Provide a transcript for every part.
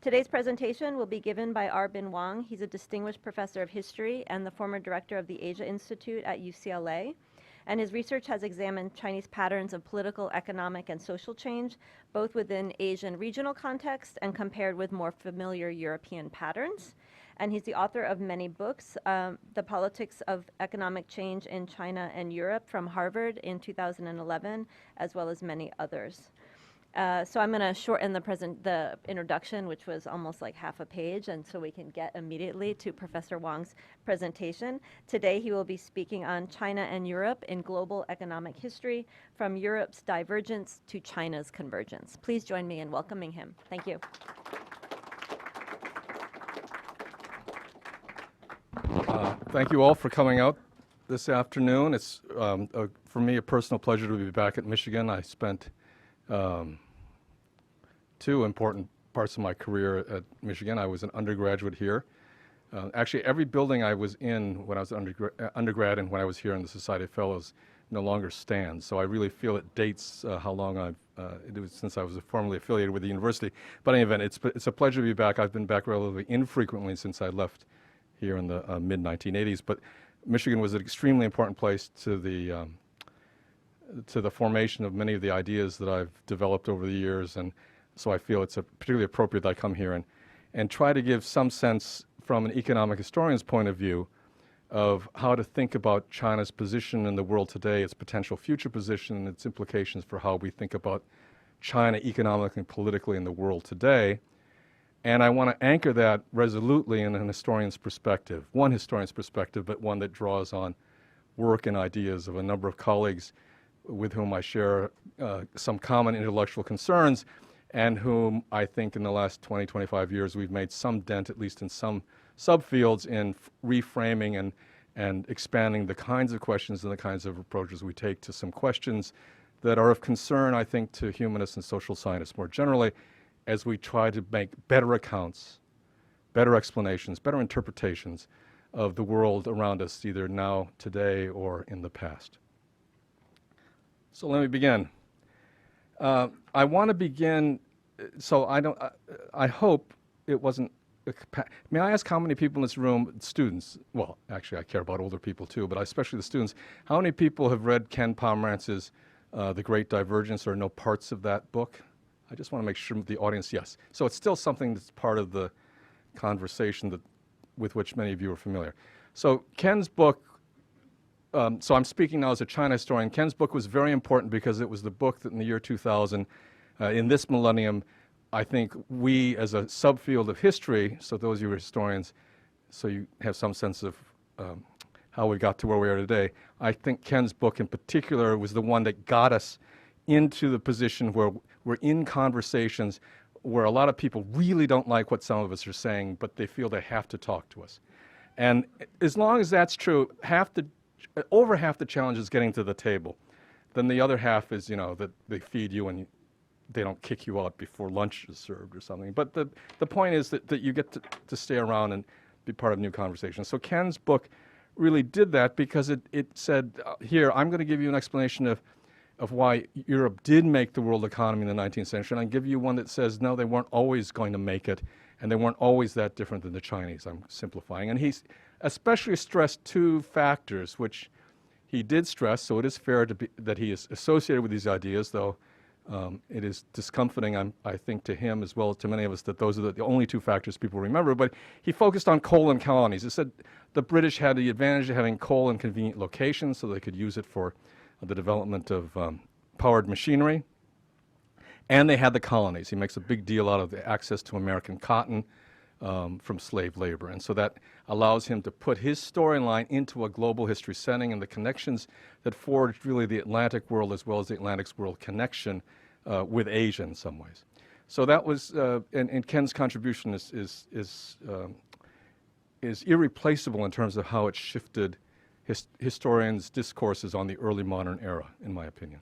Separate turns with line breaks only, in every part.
Today's presentation will be given by Wong. He's a distinguished professor of history and the former director of the Asia Institute at UCLA. And his research has examined Chinese patterns of political, economic, and social change, both within Asian regional context and compared with more familiar European patterns. And he's the author of many books, The Politics of Economic Change in China and Europe from Harvard in 2011, as well as many others. So I'm going to shorten the introduction, which was almost like half a page, and so we can get immediately to Professor Wong's presentation. Today he will be speaking on China and Europe in global economic history, from Europe's divergence to China's convergence. Please join me in welcoming him. Thank you.
Thank you all for coming out this afternoon. It's, for me, a personal pleasure to be back at Michigan. I spent two important parts of my career at Michigan. I was an undergraduate here. Actually, every building I was in when I was undergrad and when I was here in the Society of Fellows no longer stands. So I really feel it dates how long it was since I was formerly affiliated with the university. But in any event, it's a pleasure to be back. I've been back relatively infrequently since I left here in the mid-1980s. But Michigan was an extremely important place to the formation of many of the ideas that I've developed over the years, and so I feel it's particularly appropriate that I come here and try to give some sense from an economic historian's point of view of how to think about China's position in the world today, its potential future position, and its implications for how we think about China economically and politically in the world today. And I want to anchor that resolutely in an historian's perspective, one historian's perspective, but one that draws on work and ideas of a number of colleagues with whom I share some common intellectual concerns, and whom I think in the last 20, 25 years we've made some dent, at least in some subfields, in reframing and expanding the kinds of questions and the kinds of approaches we take to some questions that are of concern, I think, to humanists and social scientists more generally, as we try to make better accounts, better explanations, better interpretations of the world around us, either now, today, or in the past. So let me begin. I want to begin, so I hope it wasn't, may I ask how many people in this room, students, well, actually I care about older people too, but especially the students, how many people have read Ken Pomerance's The Great Divergence or know parts of that book? I just want to make sure the audience, yes. So it's still something that's part of the conversation with which many of you are familiar. So Ken's book, so I'm speaking now as a China historian. Ken's book was very important because it was the book that in the year 2000, in this millennium, I think we as a subfield of history, so those of you who are historians, so you have some sense of how we got to where we are today, I think Ken's book in particular was the one that got us into the position where we're in conversations where a lot of people really don't like what some of us are saying, but they feel they have to talk to us. And as long as that's true, over half the challenge is getting to the table. Then the other half is, that they feed you and they don't kick you out before lunch is served or something. But the point is that you get to stay around and be part of new conversations. So Ken's book really did that because it said, here, I'm going to give you an explanation of why Europe did make the world economy in the 19th century, and I'll give you one that says, no, they weren't always going to make it, and they weren't always that different than the Chinese. I'm simplifying. And he's especially stressed two factors, which he did stress, so it is fair that he is associated with these ideas, though it is discomforting, I think, to him as well as to many of us that those are the only two factors people remember. But he focused on coal and colonies. He said the British had the advantage of having coal in convenient locations, so they could use it for the development of powered machinery. And they had the colonies. He makes a big deal out of the access to American cotton from slave labor. And so that allows him to put his storyline into a global history setting and the connections that forged really the Atlantic world as well as the Atlantic world connection with Asia in some ways. So that was, and Ken's contribution is irreplaceable in terms of how it shifted historians' discourses on the early modern era, in my opinion.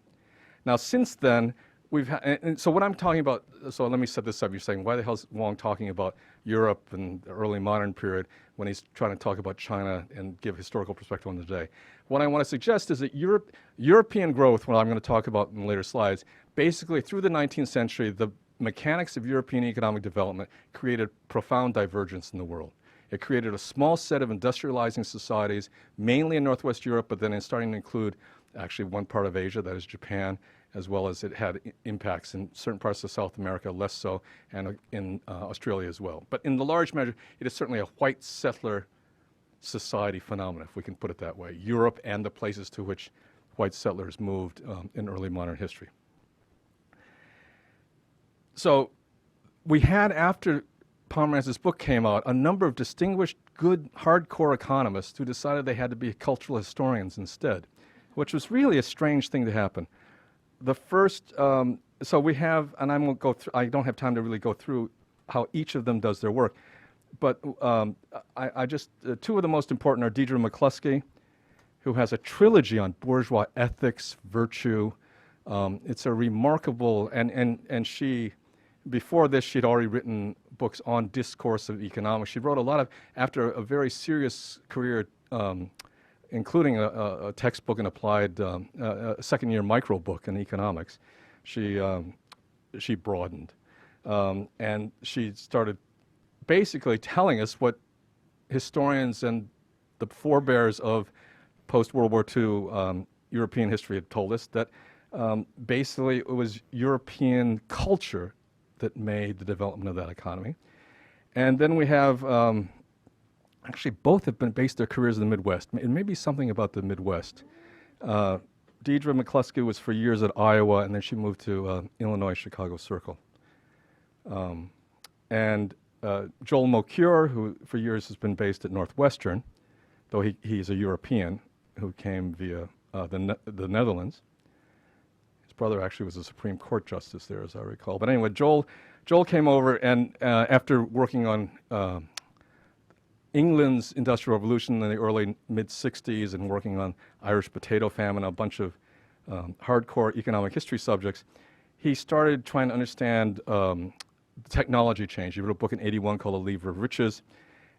Now, since then, we've had, and so what I'm talking about, so let me set this up. You're saying, why the hell is Wong talking about Europe and the early modern period when he's trying to talk about China and give historical perspective on the day? What I want to suggest is that European growth, what I'm going to talk about in later slides, basically through the 19th century, the mechanics of European economic development created profound divergence in the world. It created a small set of industrializing societies, mainly in Northwest Europe, but then it's starting to include actually one part of Asia, that is Japan, as well as it had impacts in certain parts of South America, less so, and in Australia as well. But in the large measure, it is certainly a white settler society phenomenon, if we can put it that way. Europe and the places to which white settlers moved in early modern history. So we had, after Pomerance's book came out, a number of distinguished, good, hardcore economists who decided they had to be cultural historians instead, which was really a strange thing to happen. The first, so we have, and I won't go through, I don't have time to really go through how each of them does their work, but I just, two of the most important are Deidre McCluskey, who has a trilogy on bourgeois ethics, virtue. It's a remarkable, and she, before this, she'd already written books on discourse of economics. She wrote a lot of, after a very serious career, including a textbook and applied a second-year micro book in economics, she broadened. And she started basically telling us what historians and the forebears of post-World War II European history had told us, that basically it was European culture that made the development of that economy. And then we have, actually both have been based their careers in the Midwest. It may be something about the Midwest. Deidre McCluskey was for years at Iowa, and then she moved to Illinois, Chicago Circle. And Joel Moncure, who for years has been based at Northwestern, though he's a European who came via the Netherlands. His brother actually was a Supreme Court justice there, as I recall. But anyway, Joel came over, and after working on England's Industrial Revolution in the early mid-60s and working on Irish potato famine, a bunch of hardcore economic history subjects, he started trying to understand the technology change. He wrote a book in '81 called The Lever of Riches,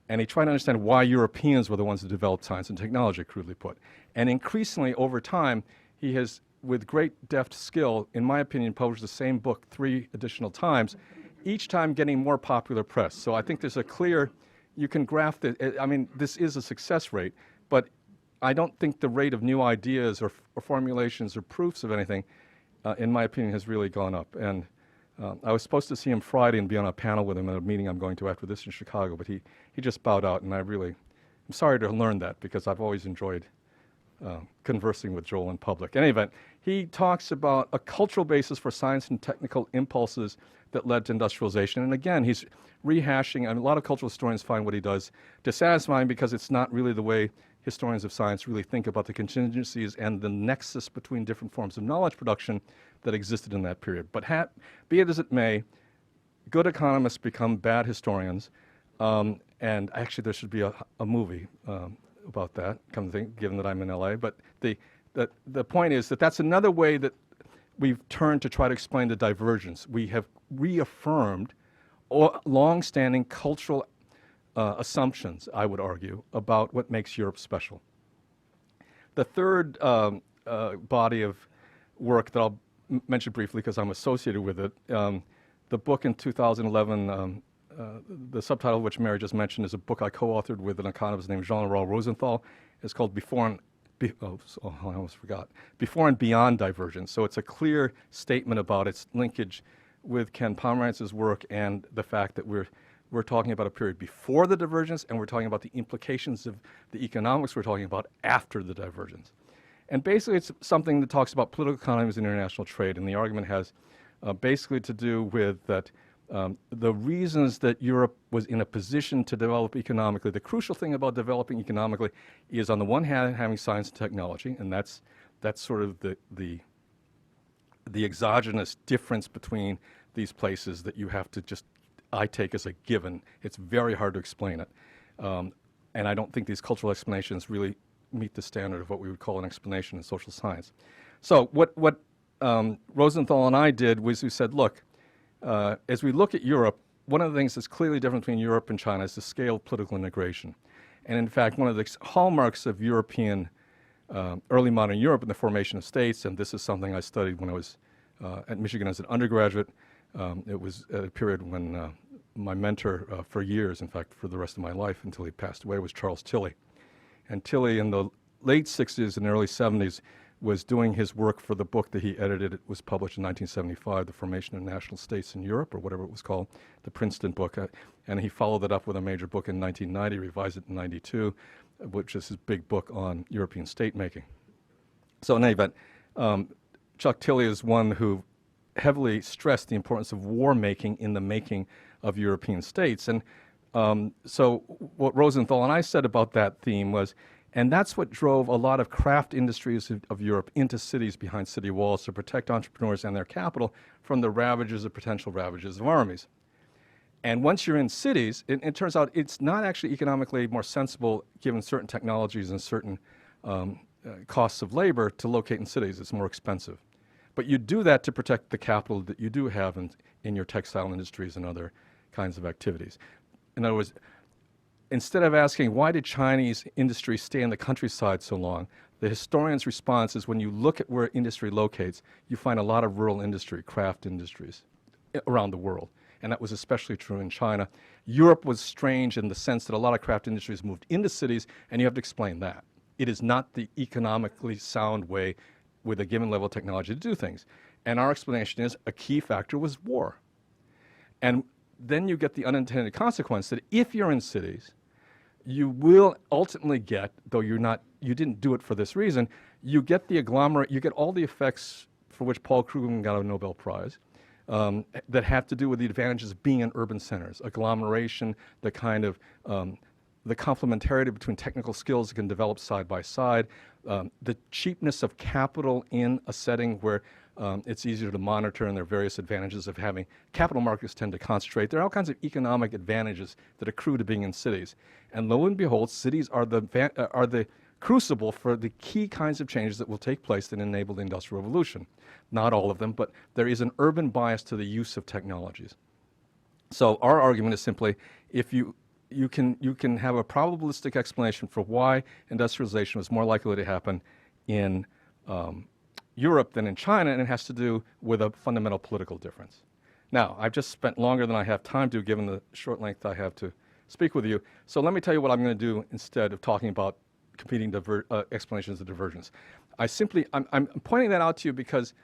and he tried to understand why Europeans were the ones that developed science and technology, crudely put. And increasingly, over time, he has, with great deft skill, in my opinion, published the same book 3 additional times, each time getting more popular press. So I think there's a clear, you can graph the, I mean, this is a success rate, but I don't think the rate of new ideas or formulations or proofs of anything, in my opinion, has really gone up. And I was supposed to see him Friday and be on a panel with him at a meeting I'm going to after this in Chicago, but he just bowed out, and I'm sorry to learn that, because I've always enjoyed conversing with Joel in public. In any event, he talks about a cultural basis for science and technical impulses that led to industrialization. And again, he's rehashing, and a lot of cultural historians find what he does dissatisfying, because it's not really the way historians of science really think about the contingencies and the nexus between different forms of knowledge production that existed in that period. But be it as it may, good economists become bad historians, and actually there should be a movie about that, come to think, given that I'm in LA. But the point is that that's another way that we've turned to try to explain the divergence. We have reaffirmed long-standing cultural assumptions, I would argue, about what makes Europe special. The third body of work that I'll mention briefly, because I'm associated with it, the book in 2011, the subtitle of which Mary just mentioned, is a book I co-authored with an economist named Jean-Laurent Rosenthal. It's called Before and Beyond Divergence. So it's a clear statement about its linkage with Ken Pomerance's work and the fact that we're talking about a period before the divergence, and we're talking about the implications of the economics we're talking about after the divergence. And basically it's something that talks about political economies and international trade, and the argument has basically to do with that the reasons that Europe was in a position to develop economically. The crucial thing about developing economically is, on the one hand, having science and technology, and that's sort of the exogenous difference between these places that you have to just, I take as a given. It's very hard to explain it. And I don't think these cultural explanations really meet the standard of what we would call an explanation in social science. So what Rosenthal and I did was we said, look, as we look at Europe, one of the things that's clearly different between Europe and China is the scale of political integration. And in fact, one of the hallmarks of European, early modern Europe and the formation of states, and this is something I studied when I was at Michigan as an undergraduate, It was at a period when my mentor for years, in fact, for the rest of my life until he passed away, was Charles Tilly. And Tilly, in the late 60s and early 70s, was doing his work for the book that he edited. It was published in 1975, The Formation of National States in Europe, or whatever it was called, the Princeton book. And he followed it up with a major book in 1990, revised it in 92, which is his big book on European state making. So in any event, Chuck Tilly is one who heavily stressed the importance of war making in the making of European states. And so what Rosenthal and I said about that theme was, and that's what drove a lot of craft industries of Europe into cities behind city walls to protect entrepreneurs and their capital from the ravages or potential ravages of armies. And once you're in cities, it turns out it's not actually economically more sensible, given certain technologies and certain costs of labor, to locate in cities. It's more expensive. But you do that to protect the capital that you do have in your textile industries and other kinds of activities. In other words, instead of asking, why did Chinese industry stay in the countryside so long, the historian's response is, when you look at where industry locates, you find a lot of rural industry, craft industries around the world. And that was especially true in China. Europe was strange in the sense that a lot of craft industries moved into cities, and you have to explain that. It is not the economically sound way with a given level of technology to do things. And our explanation is a key factor was war. And then you get the unintended consequence that if you're in cities, you will ultimately get, though you didn't do it for this reason, you get the agglomerate, you get all the effects for which Paul Krugman got a Nobel Prize that have to do with the advantages of being in urban centers, agglomeration, the kind of the complementarity between technical skills that can develop side by side, the cheapness of capital in a setting where it's easier to monitor, and there are various advantages of having capital markets tend to concentrate. There are all kinds of economic advantages that accrue to being in cities. And lo and behold, cities are the crucible for the key kinds of changes that will take place that enable the Industrial Revolution. Not all of them, but there is an urban bias to the use of technologies. So our argument is simply, if you can have a probabilistic explanation for why industrialization was more likely to happen in Europe than in China, and it has to do with a fundamental political difference. Now, I've just spent longer than I have time to, given the short length I have to speak with you. So let me tell you what I'm going to do instead of talking about competing explanations of divergence. I'm pointing that out to you because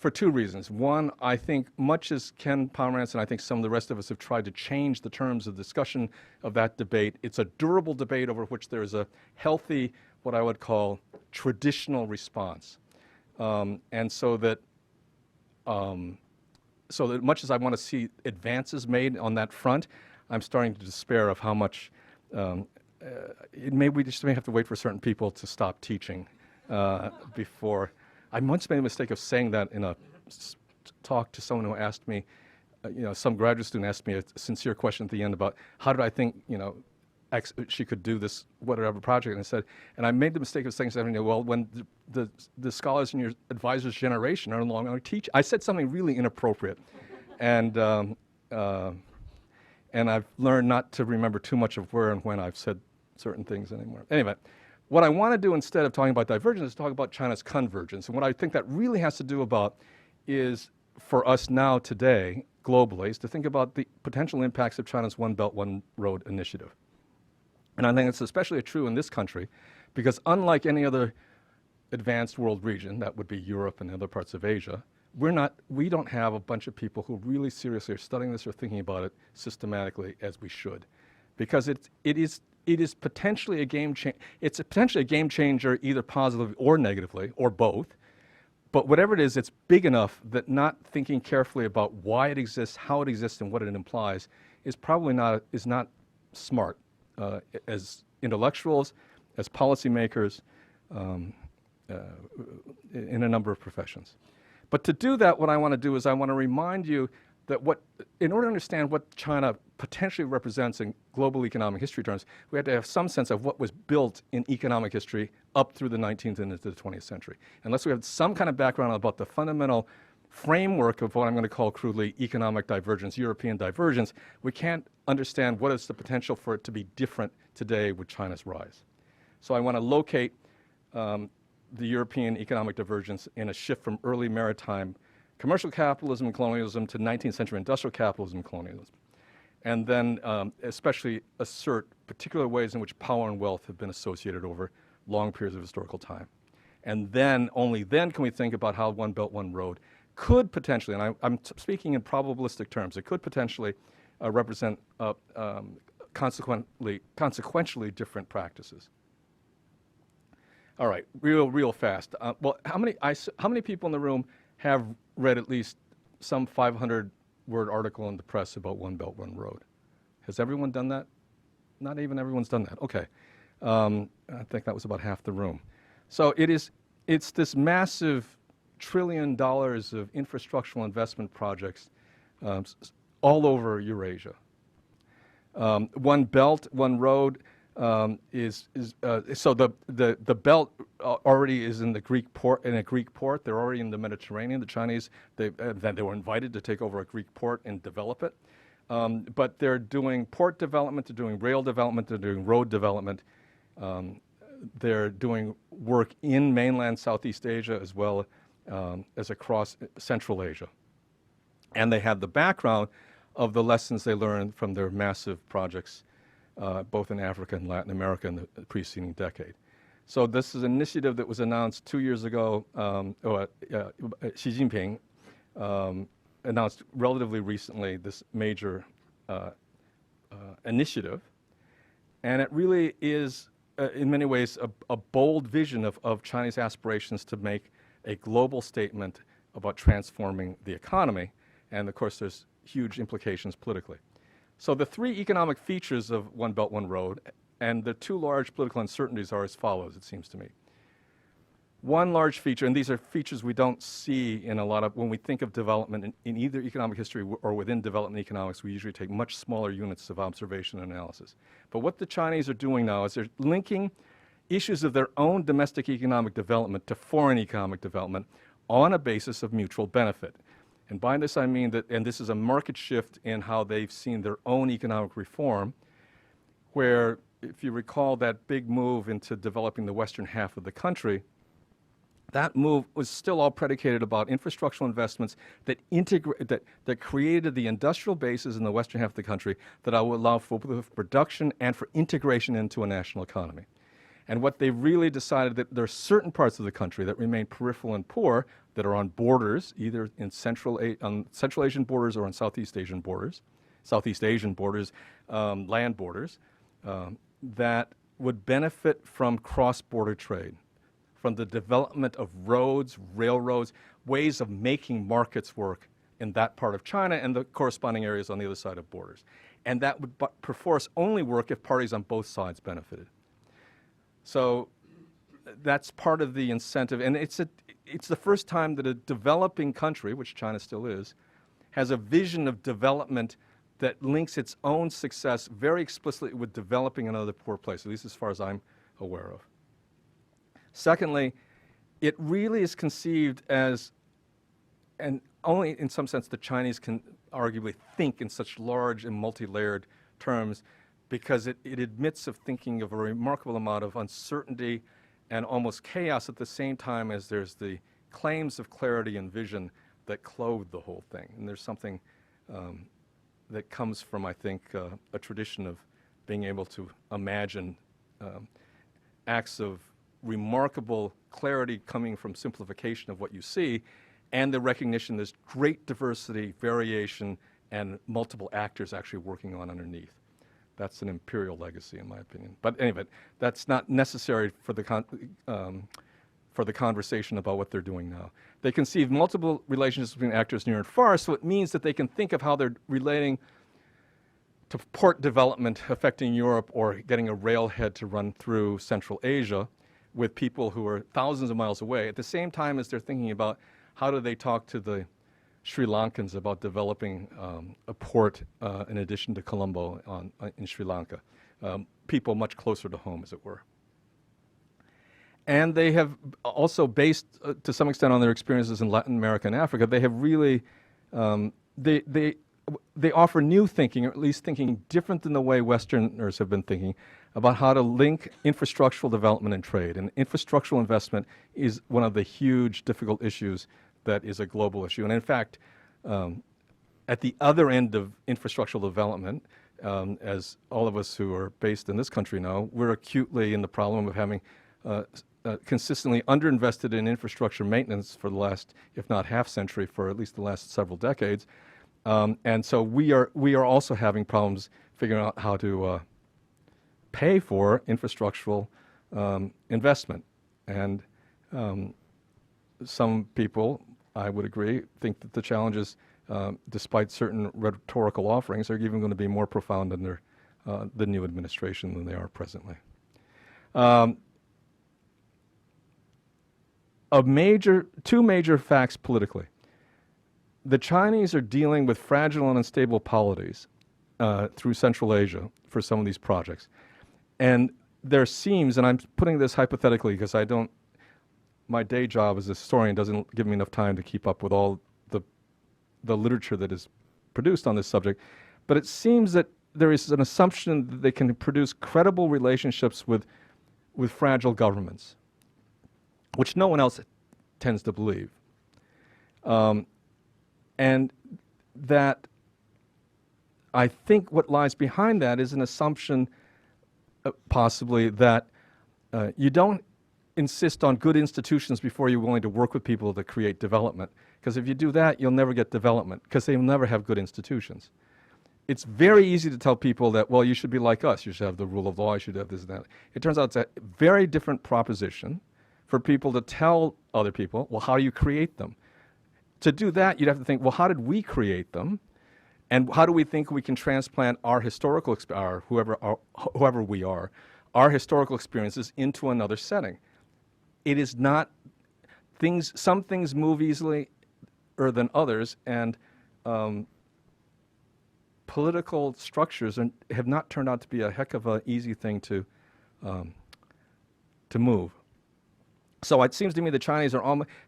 for two reasons. One, I think much as Ken Pomerance and I think some of the rest of us have tried to change the terms of discussion of that debate, it's a durable debate over which there is a healthy, what I would call, traditional response. And so that much as I want to see advances made on that front, I'm starting to despair of how much we just may have to wait for certain people to stop teaching before. I once made a mistake of saying that in a talk to someone who asked me, some graduate student asked me a sincere question at the end about how did I think, she could do this whatever project, and I made the mistake of saying something, well, when the scholars in your advisor's generation are no longer teaching. I said something really inappropriate, and I've learned not to remember too much of where and when I've said certain things anymore. Anyway, what I want to do instead of talking about divergence is talk about China's convergence, and what I think that really has to do about is, for us now today, globally, is to think about the potential impacts of China's One Belt, One Road initiative. And I think it's especially true in this country because unlike any other advanced world region, that would be Europe and other parts of Asia, we don't have a bunch of people who really seriously are studying this or thinking about it systematically as we should. Because it is potentially a game changer. It's potentially a game changer either positively or negatively or both. But whatever it is, it's big enough that not thinking carefully about why it exists, how it exists, and what it implies is probably not smart. As intellectuals, as policymakers, in a number of professions. But to do that, what I want to do is I want to remind you that in order to understand what China potentially represents in global economic history terms, we have to have some sense of what was built in economic history up through the 19th and into the 20th century. Unless we have some kind of background about the fundamental framework of what I'm going to call crudely economic divergence, European divergence, we can't understand what is the potential for it to be different today with China's rise. So I want to locate the European economic divergence in a shift from early maritime commercial capitalism and colonialism to 19th century industrial capitalism and colonialism. And then especially assert particular ways in which power and wealth have been associated over long periods of historical time. And then, only then can we think about how One Belt, One Road could potentially, and I'm speaking in probabilistic terms, it could potentially represent consequentially different practices. All right, real fast. Well, how many people in the room have read at least some 500-word article in the press about One Belt, One Road? Has everyone done that? Not even everyone's done that. Okay, I think that was about half the room. So it's this massive $1 trillion of infrastructural investment projects all over Eurasia. One Belt, One Road so the belt already is in the Greek port. They're already in the Mediterranean. The Chinese they were invited to take over a Greek port and develop it, but they're doing port development, they're doing rail development, they're doing road development. They're doing work in mainland Southeast Asia as well as across Central Asia. And they have the background of the lessons they learned from their massive projects both in Africa and Latin America in the preceding decade. So this is an initiative that was announced 2 years ago. Xi Jinping announced relatively recently this major initiative. And it really is in many ways, a bold vision of Chinese aspirations to make a global statement about transforming the economy. And of course, there's huge implications politically. So the three economic features of One Belt, One Road, and the two large political uncertainties are as follows, it seems to me. One large feature, and these are features we don't see in a lot of, when we think of development in either economic history or within development economics, we usually take much smaller units of observation and analysis. But what the Chinese are doing now is they're linking issues of their own domestic economic development to foreign economic development on a basis of mutual benefit. And by this I mean that, and this is a market shift in how they've seen their own economic reform, where if you recall that big move into developing the western half of the country, that move was still all predicated about infrastructural investments that created the industrial bases in the western half of the country that will allow for both production and for integration into a national economy. And what they really decided that there are certain parts of the country that remain peripheral and poor that are on borders, either in Central Asian borders or on Southeast Asian borders, land borders, that would benefit from cross-border trade, from the development of roads, railroads, ways of making markets work in that part of China and the corresponding areas on the other side of borders. And that would perforce only work if parties on both sides benefited. So that's part of the incentive, and it's the first time that a developing country, which China still is, has a vision of development that links its own success very explicitly with developing another poor place, at least as far as I'm aware of. Secondly, it really is conceived as, and only in some sense the Chinese can arguably think in such large and multi-layered terms, because it admits of thinking of a remarkable amount of uncertainty and almost chaos at the same time as there's the claims of clarity and vision that clothe the whole thing. And there's something that comes from, I think, a tradition of being able to imagine acts of remarkable clarity coming from simplification of what you see, and the recognition there's great diversity, variation, and multiple actors actually working on underneath. That's an imperial legacy, in my opinion. But anyway, that's not necessary for the conversation about what they're doing now. They conceive multiple relationships between actors near and far, so it means that they can think of how they're relating to port development affecting Europe or getting a railhead to run through Central Asia with people who are thousands of miles away, at the same time as they're thinking about how do they talk to the Sri Lankans about developing a port in addition to Colombo in Sri Lanka, people much closer to home, as it were. And they have also based, to some extent, on their experiences in Latin America and Africa, they have really, they offer new thinking, or at least thinking different than the way Westerners have been thinking, about how to link infrastructural development and trade. And infrastructural investment is one of the huge, difficult issues that is a global issue. And in fact, at the other end of infrastructural development, as all of us who are based in this country know, we're acutely in the problem of having consistently underinvested in infrastructure maintenance for the last, if not half century, for at least the last several decades. And so we are also having problems figuring out how to pay for infrastructural investment. And some people, I would agree, think that the challenges, despite certain rhetorical offerings, are even going to be more profound under the new administration than they are presently. Two major facts politically. The Chinese are dealing with fragile and unstable polities through Central Asia for some of these projects. And there seems, and I'm putting this hypothetically because my day job as a historian doesn't give me enough time to keep up with all the literature that is produced on this subject, but it seems that there is an assumption that they can produce credible relationships with fragile governments, which no one else tends to believe. And that I think what lies behind that is an assumption possibly that you don't insist on good institutions before you're willing to work with people to create development. Because if you do that, you'll never get development, because they will never have good institutions. It's very easy to tell people that, well, you should be like us. You should have the rule of law. You should have this and that. It turns out it's a very different proposition for people to tell other people, well, how do you create them? To do that, you'd have to think, well, how did we create them? And how do we think we can transplant our historical, whoever we are, our historical experiences into another setting? It is not some things move easily than others, and political structures have not turned out to be a heck of an easy thing to move. So it seems to me the Chinese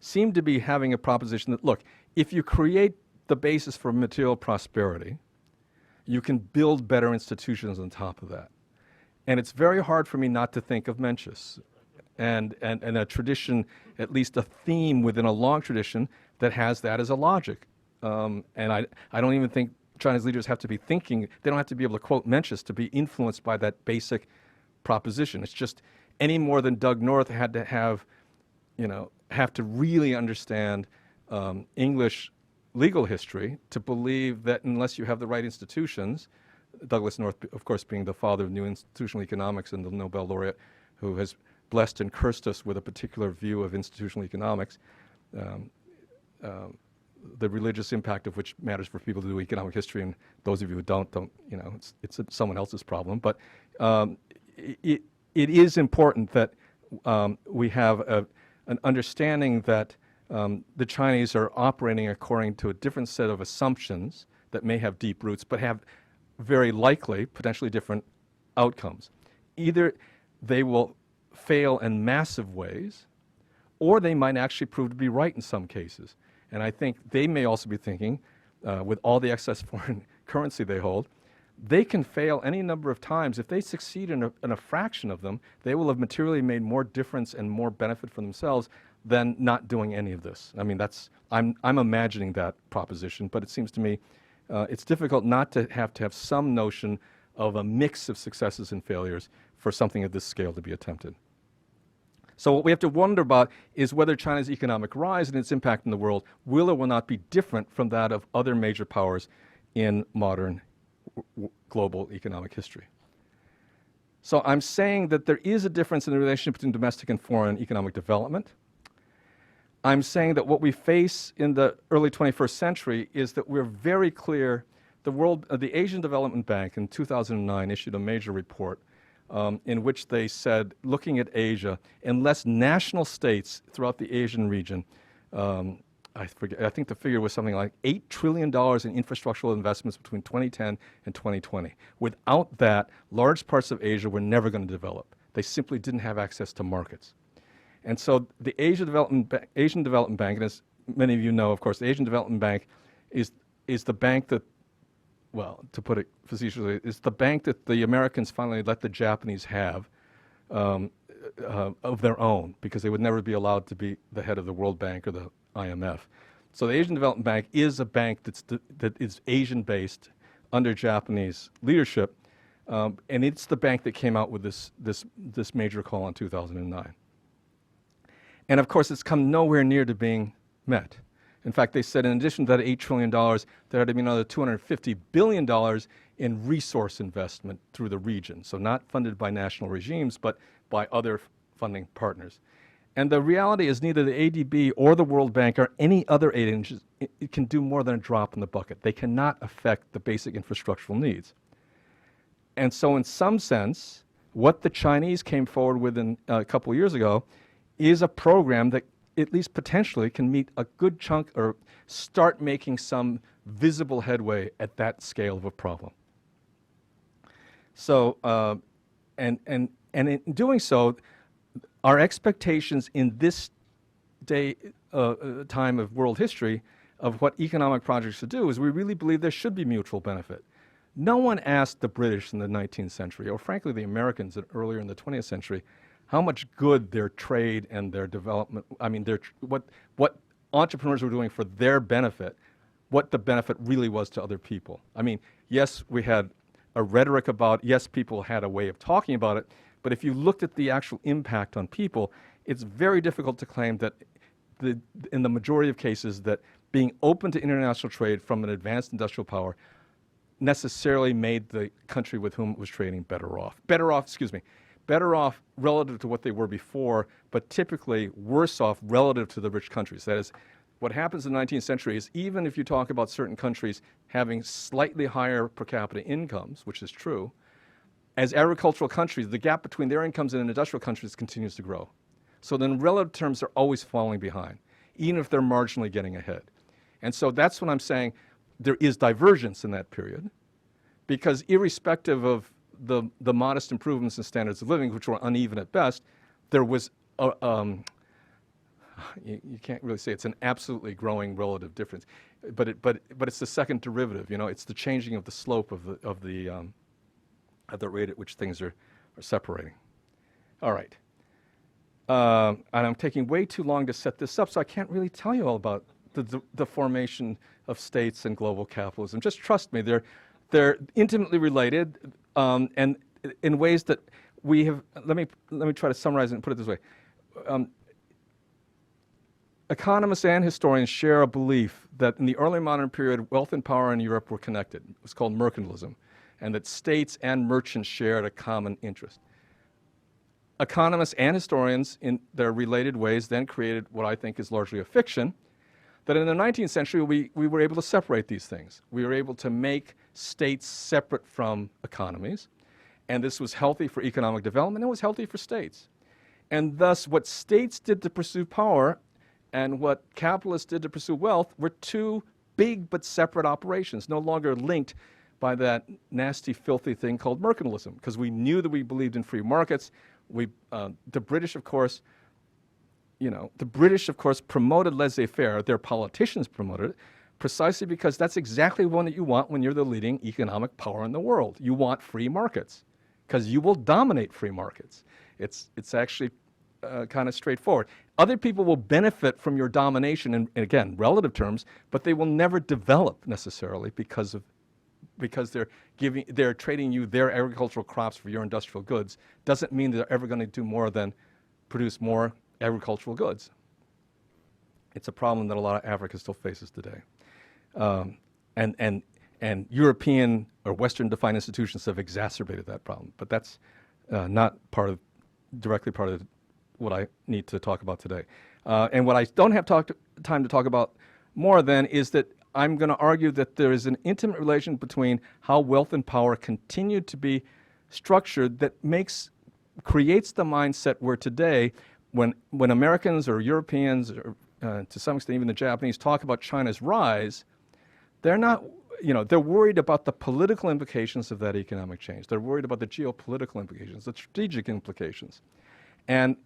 seem to be having a proposition that, look, if you create the basis for material prosperity, you can build better institutions on top of that. And it's very hard for me not to think of Mencius and a tradition, at least a theme within a long tradition that has that as a logic. And I don't even think Chinese leaders have to be thinking, they don't have to be able to quote Mencius to be influenced by that basic proposition. It's just any more than Doug North had to have to really understand English legal history to believe that unless you have the right institutions, Douglas North, of course, being the father of new institutional economics and the Nobel laureate who has blessed and cursed us with a particular view of institutional economics, the religious impact of which matters for people who do economic history, and those of you who don't, it's someone else's problem. But it is important that we have an understanding that the Chinese are operating according to a different set of assumptions that may have deep roots, but have very likely potentially different outcomes. Either they will fail in massive ways, or they might actually prove to be right in some cases. And I think they may also be thinking, with all the excess foreign currency they hold, they can fail any number of times. If they succeed in a fraction of them, they will have materially made more difference and more benefit for themselves than not doing any of this. I mean, I'm imagining that proposition, but it seems to me it's difficult not to have some notion of a mix of successes and failures for something of this scale to be attempted. So what we have to wonder about is whether China's economic rise and its impact in the world will or will not be different from that of other major powers in modern global economic history. So I'm saying that there is a difference in the relationship between domestic and foreign economic development. I'm saying that what we face in the early 21st century is that we're very clear. The Asian Development Bank in 2009 issued a major report in which they said, looking at Asia, unless national states throughout the Asian region, I think the figure was something like $8 trillion in infrastructural investments between 2010 and 2020. Without that, large parts of Asia were never going to develop. They simply didn't have access to markets. And so the Asian Development Bank, and as many of you know, of course, the Asian Development Bank is the bank that, well, to put it facetiously, is the bank that the Americans finally let the Japanese have of their own, because they would never be allowed to be the head of the World Bank or the IMF. So the Asian Development Bank is a bank that is Asian-based under Japanese leadership, and it's the bank that came out with this major call in 2009. And of course, it's come nowhere near to being met. In fact, they said in addition to that $8 trillion, there had to be another $250 billion in resource investment through the region. So not funded by national regimes, but by other funding partners. And the reality is neither the ADB or the World Bank or any other aid agency it can do more than a drop in the bucket. They cannot affect the basic infrastructural needs. And so in some sense, what the Chinese came forward with a couple of years ago is a program that at least potentially can meet a good chunk or start making some visible headway at that scale of a problem. So, and in doing so, our expectations in this time of world history of what economic projects should do is we really believe there should be mutual benefit. No one asked the British in the 19th century, or frankly the Americans earlier in the 20th century, how much good their trade and their development, I mean, what entrepreneurs were doing for their benefit, what the benefit really was to other people. I mean, yes, we had a rhetoric about, yes, people had a way of talking about it, but if you looked at the actual impact on people, it's very difficult to claim that in the majority of cases that being open to international trade from an advanced industrial power necessarily made the country with whom it was trading better off relative to what they were before, but typically worse off relative to the rich countries. That is, what happens in the 19th century is even if you talk about certain countries having slightly higher per capita incomes, which is true, as agricultural countries, the gap between their incomes and industrial countries continues to grow. So then in relative terms, they're always falling behind, even if they're marginally getting ahead. And so that's what I'm saying. There is divergence in that period, because irrespective of the modest improvements in standards of living, which were uneven at best, there was, you can't really say it's an absolutely growing relative difference, but it's the second derivative. You know, it's the changing of the slope of the rate at which things are separating. All right. And I'm taking way too long to set this up, so I can't really tell you all about the formation of states and global capitalism. Just trust me, they're intimately related, and in ways that we have. Let me try to summarize it and put it this way. Economists and historians share a belief that in the early modern period, wealth and power in Europe were connected. It was called mercantilism, and that states and merchants shared a common interest. Economists and historians, in their related ways, then created what I think is largely a fiction, that in the 19th century we were able to separate these things. We were able to make states separate from economies, and this was healthy for economic development, and it was healthy for states. And thus, what states did to pursue power and what capitalists did to pursue wealth were two big but separate operations, no longer linked by that nasty, filthy thing called mercantilism, because we knew that we believed in free markets. The British, of course, promoted laissez-faire. Their politicians promoted it precisely because that's exactly one that you want when you're the leading economic power in the world. You want free markets because you will dominate free markets. It's actually kind of straightforward. Other people will benefit from your domination, and again, relative terms, but they will never develop necessarily because they're trading you their agricultural crops for your industrial goods. Doesn't mean they're ever going to do more than produce more agricultural goods. It's a problem that a lot of Africa still faces today. And European or Western defined institutions have exacerbated that problem, but that's not directly part of what I need to talk about today. And what I don't have time to talk about more then is that I'm going to argue that there is an intimate relation between how wealth and power continue to be structured that creates the mindset where today, when Americans or Europeans, or to some extent even the Japanese, talk about China's rise, they're not, they're worried about the political implications of that economic change. They're worried about the geopolitical implications, the strategic implications. And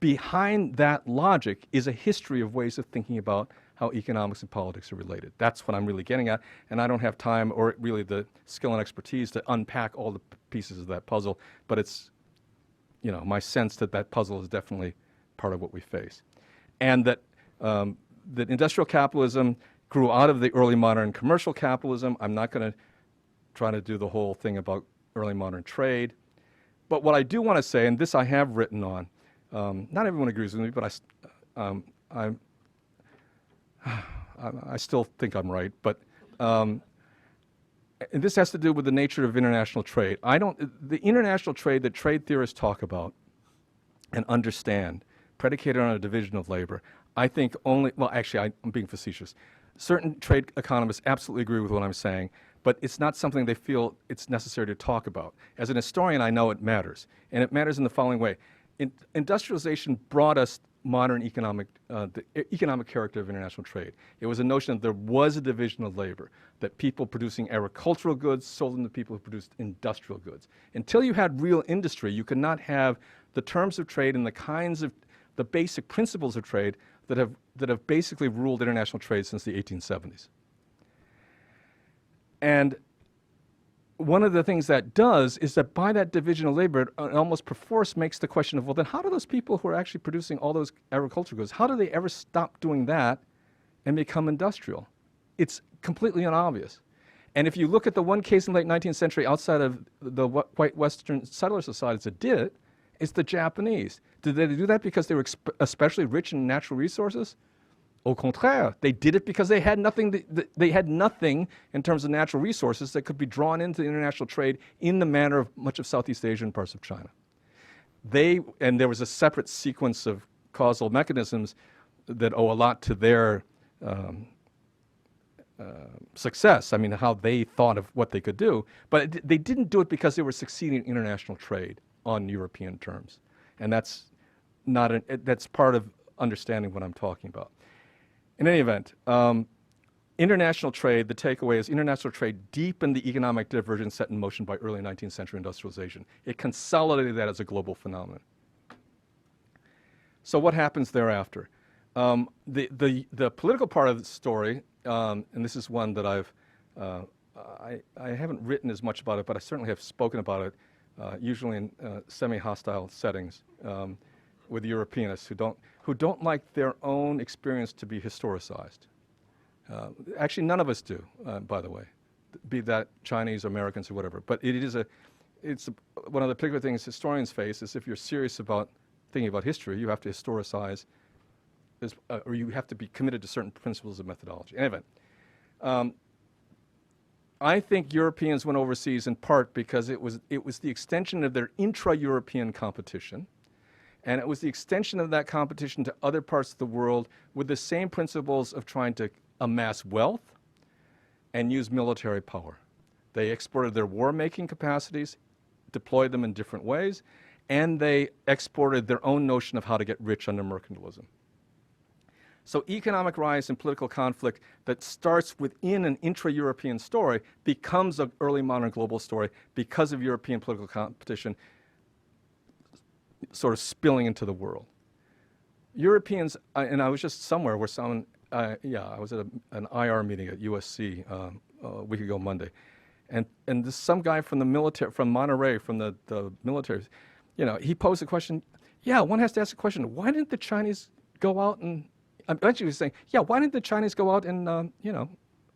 behind that logic is a history of ways of thinking about how economics and politics are related. That's what I'm really getting at, and I don't have time or really the skill and expertise to unpack all the pieces of that puzzle, but it's, my sense that puzzle is definitely part of what we face. And that that industrial capitalism grew out of the early modern commercial capitalism. I'm not going to try to do the whole thing about early modern trade. But what I do want to say, and this I have written on, not everyone agrees with me, but I still think I'm right. But and this has to do with the nature of international trade. The international trade that trade theorists talk about and understand, predicated on a division of labor, I think only, well, actually, I'm being facetious. Certain trade economists absolutely agree with what I'm saying, but it's not something they feel it's necessary to talk about. As an historian, I know it matters, and it matters in the following way. Industrialization brought us modern the economic character of international trade. It was a notion that there was a division of labor, that people producing agricultural goods sold them to people who produced industrial goods. Until you had real industry, you could not have the terms of trade and the basic principles of trade that have basically ruled international trade since the 1870s. And one of the things that does is that by that division of labor, it almost perforce makes the question of, well, then how do those people who are actually producing all those agricultural goods, how do they ever stop doing that and become industrial? It's completely unobvious. And if you look at the one case in the late 19th century outside of the white Western settler societies that did it, it's the Japanese. Did they do that because they were especially rich in natural resources? Au contraire, they did it because they had nothing. They had nothing in terms of natural resources that could be drawn into international trade in the manner of much of Southeast Asia and parts of China. And there was a separate sequence of causal mechanisms that owe a lot to their success. I mean, how they thought of what they could do, but they didn't do it because they were succeeding in international trade on European terms, and that's part of understanding what I'm talking about. In any event, international trade, the takeaway is international trade deepened the economic divergence set in motion by early 19th century industrialization. It consolidated that as a global phenomenon. So what happens thereafter? The political part of the story, and this is one that I haven't written as much about it, but I certainly have spoken about it, usually in semi-hostile settings, with Europeanists who don't like their own experience to be historicized. Actually, none of us do, by the way, be that Chinese, Americans, or whatever. But it's one of the particular things historians face is if you're serious about thinking about history, you have to historicize, or you have to be committed to certain principles of methodology. In any event, I think Europeans went overseas in part because it was the extension of their intra-European competition. And it was the extension of that competition to other parts of the world with the same principles of trying to amass wealth and use military power. They exported their war-making capacities, deployed them in different ways, and they exported their own notion of how to get rich under mercantilism. So economic rise and political conflict that starts within an intra-European story becomes an early modern global story because of European political competition sort of spilling into the world. Europeans, and I was just somewhere where someone, I was at an IR meeting at USC a week ago Monday, and some guy from the military, from Monterey, from the military, he posed a question. Yeah, one has to ask the question, why didn't the Chinese go out and, eventually he was saying, why didn't the Chinese go out and,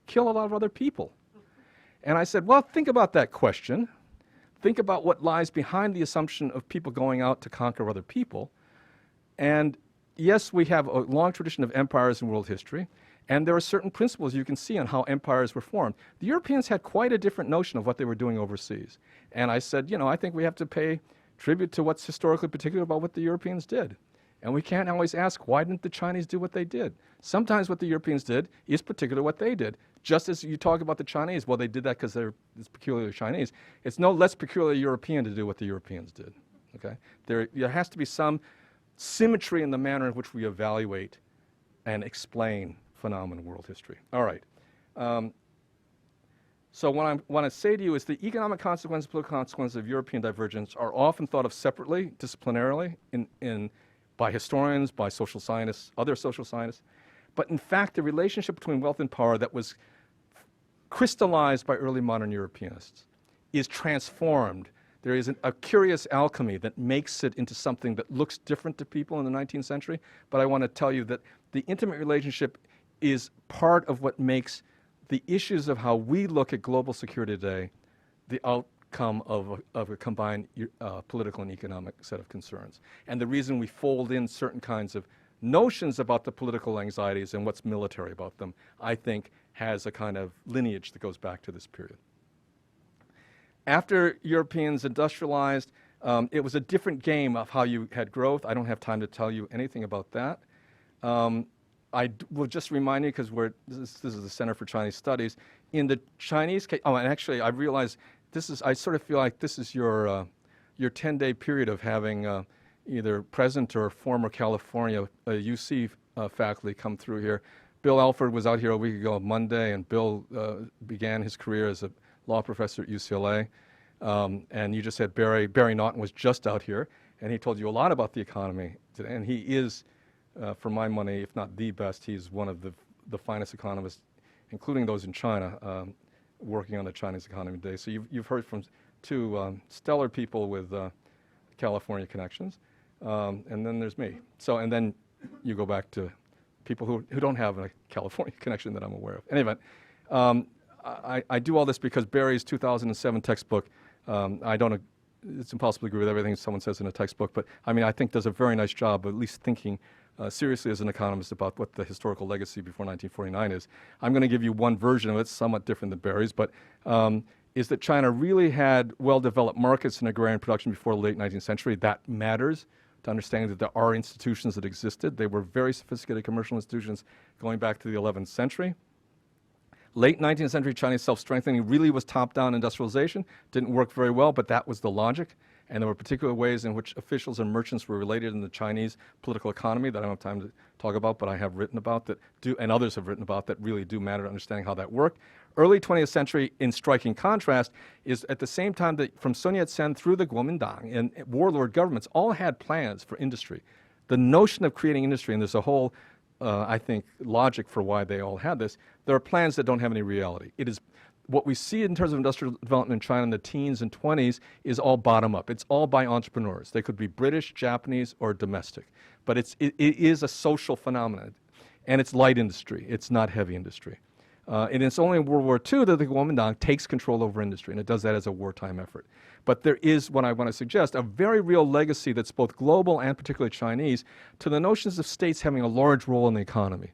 kill a lot of other people? And I said, well, think about that question. Think about what lies behind the assumption of people going out to conquer other people. And yes, we have a long tradition of empires in world history, and there are certain principles you can see on how empires were formed. The Europeans had quite a different notion of what they were doing overseas. And I said, I think we have to pay tribute to what's historically particular about what the Europeans did. And we can't always ask, why didn't the Chinese do what they did? Sometimes what the Europeans did is particular what they did. Just as you talk about the Chinese, well, they did that because it's peculiarly Chinese. It's no less peculiarly European to do what the Europeans did. Okay? There has to be some symmetry in the manner in which we evaluate and explain phenomena in world history. All right. So what I want to say to you is the economic consequences, political consequences of European divergence are often thought of separately, disciplinarily, by historians, by social scientists, other social scientists. But in fact, the relationship between wealth and power that was crystallized by early modern Europeanists is transformed There is a curious alchemy that makes it into something that looks different to people in the 19th century, but I want to tell you that the intimate relationship is part of what makes the issues of how we look at global security today the outcome of a combined political and economic set of concerns. And the reason we fold in certain kinds of notions about the political anxieties and what's military about them, I think, has a kind of lineage that goes back to this period. After Europeans industrialized, it was a different game of how you had growth. I don't have time to tell you anything about that. I will just remind you, because this is the Center for Chinese Studies. In the Chinese case, and actually I realize I sort of feel like this is your 10-day period of having either present or former California UC faculty come through here. Bill Alford was out here a week ago on Monday, and Bill began his career as a law professor at UCLA. And you just said Barry Naughton was just out here, and he told you a lot about the economy today. And he is, for my money, if not the best, he's one of the finest economists, including those in China, working on the Chinese economy today. So you've heard from two stellar people with California connections. And then there's me. And then you go back to people who don't have a California connection that I'm aware of. In any event, I do all this because Barry's 2007 textbook, it's impossible to agree with everything someone says in a textbook, but I mean, I think does a very nice job of at least thinking seriously as an economist about what the historical legacy before 1949 is. I'm going to give you one version of it, somewhat different than Barry's, but is that China really had well-developed markets and agrarian production before the late 19th century. That matters to understanding that there are institutions that existed. They were very sophisticated commercial institutions going back to the 11th century. Late 19th century Chinese self-strengthening really was top-down industrialization. Didn't work very well, but that was the logic. And there were particular ways in which officials and merchants were related in the Chinese political economy that I don't have time to talk about, but I have written about that do, and others have written about, that really do matter to understanding how that worked. Early 20th century, in striking contrast, is at the same time that from Sun Yat-sen through the Kuomintang and warlord governments all had plans for industry. The notion of creating industry, and there's a whole I think, logic for why they all had this. There are plans that don't have any reality. It is what we see in terms of industrial development in China in the teens and 20s is all bottom up. It's all by entrepreneurs. They could be British, Japanese, or domestic. But it is a social phenomenon. And it's light industry. It's not heavy industry. And it's only in World War II that the Kuomintang takes control over industry, and it does that as a wartime effort. But there is, what I want to suggest, a very real legacy that's both global and particularly Chinese to the notions of states having a large role in the economy.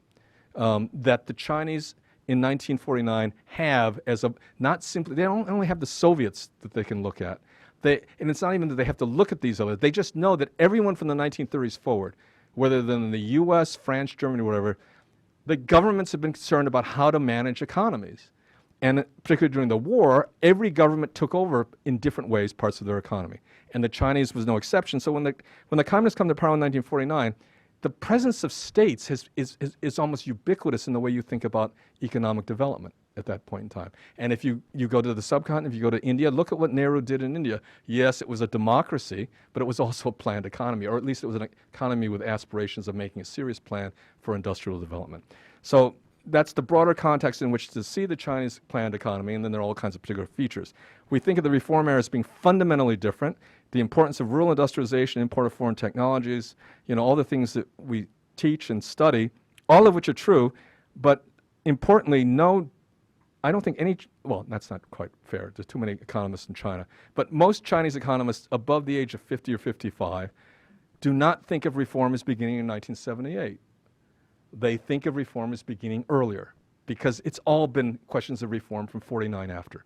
That the Chinese in 1949 have as a, not simply, they don't only have the Soviets that they can look at. And it's not even that they have to look at these others. They just know that everyone from the 1930s forward, whether they're in the US, France, Germany, whatever, the governments have been concerned about how to manage economies. And particularly during the war, every government took over in different ways parts of their economy. And the Chinese was no exception. So when the communists come to power in 1949, the presence of states is almost ubiquitous in the way you think about economic development at that point in time. And if you go to the subcontinent, if you go to India, look at what Nehru did in India. Yes, it was a democracy, but it was also a planned economy, or at least it was an economy with aspirations of making a serious plan for industrial development. So that's the broader context in which to see the Chinese planned economy, and then there are all kinds of particular features. We think of the reform era as being fundamentally different. The importance of rural industrialization, import of foreign technologies, all the things that we teach and study, all of which are true, but importantly, I don't think any, well, that's not quite fair. There's too many economists in China. But most Chinese economists above the age of 50 or 55 do not think of reform as beginning in 1978. They think of reform as beginning earlier, because it's all been questions of reform from 49 after.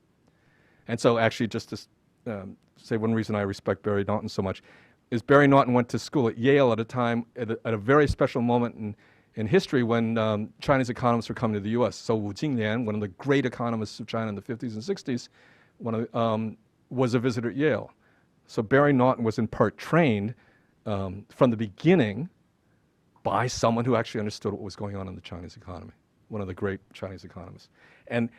And so actually, just to say one reason I respect Barry Naughton so much is Barry Naughton went to school at Yale at a time, at a very special moment in history when Chinese economists were coming to the U.S. So Wu Jinglian, one of the great economists of China in the 50s and 60s, was a visitor at Yale. So Barry Naughton was in part trained from the beginning by someone who actually understood what was going on in the Chinese economy, one of the great Chinese economists. And